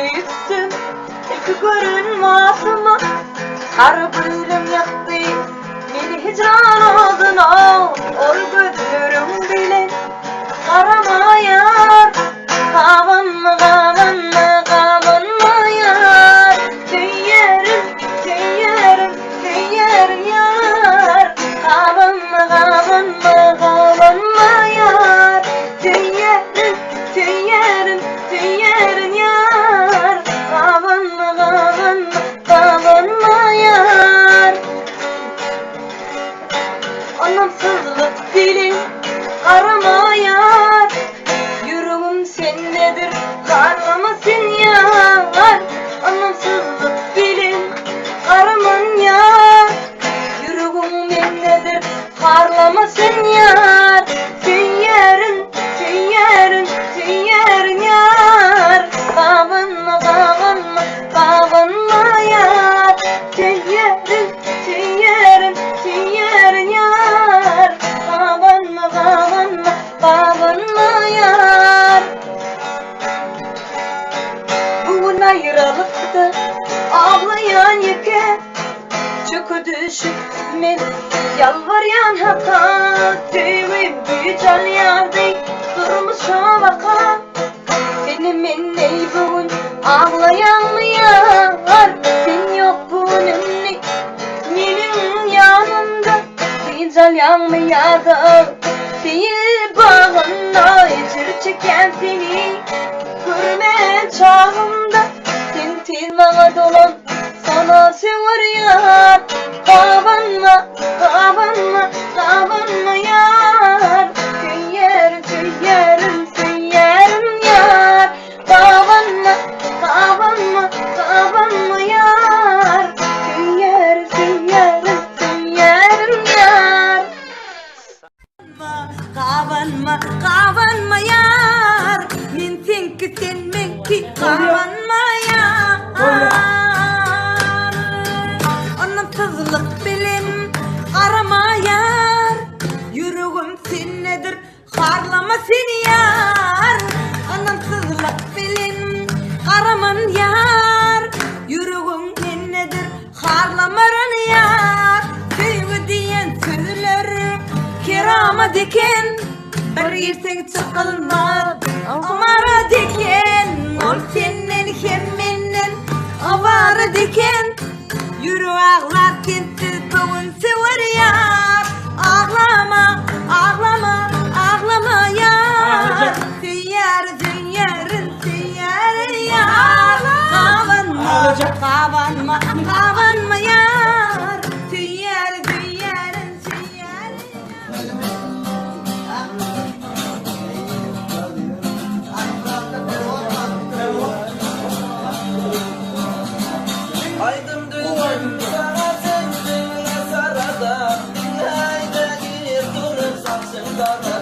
büyüttüm iki görünmezime. Kara bölüm yaktı beni hicran oldun ol gözlerim bile karama yar. Kavanma kavanma kavanma yar. Tüyerim tüyerim tüyerim yar. Kavanma kavanma kavanma yar. Tüyerim tüyerim tüyerim yar. Kavanma kavanma kavanma yar. Anlamsızlık dilim arama yar. Yüreğim sendedir karlamasın yar. Anlamsızlık dilim araman yar. Yüreğim bendedir karlamasın yar. Tüyerim tüyerim tüyerim yar. Kavanma kavanma kavanma yar. Tüyerim tüyerim tüyerim yar. Kavanma kavanma kavanma yar. Bugün ayrılıkta ağlayan yeke çökü düşüp men yalvaryan hata. Tüyüm büyücal yardı durmuşa baka. Benim enney bugün ağlayan mı yar? Sen yok bunun benim yanımda büyücal yanmaya değil bağına ecir çeken seni görme çağımda. Sen tilmağa dolan sana sever yar. Kavanma kavanma kavanma yar. Tüyer tüyerim tüyerim yar. Kavanma kavanma kavanma yar. Tüyer tüyerim tüyerim yar. Kavanma kavanma yar. Men senki sen menki kavanma yar. Anlamsızlık bilim arama yar. Yüreğim sendedir harlama seni yar. Anlamsızlık bilim araman yar. Yüreğim sendedir harlamaran yar. Sevgi diyen sözleri kirama diken. Bir yersen çıkılmaz amara diken. Ol senden hem menden avara diken. Yürü ağlar sensiz bugün sever yar. Ağlama ağlama ağlama yar. Tüyer tüyerin tüyer yar. Kavanma kavanma kavanma yar. Tüyer tüyerin tüyer yar. Aydın dünyam sana sendin sarada. Dinleydeki durur saçın dara.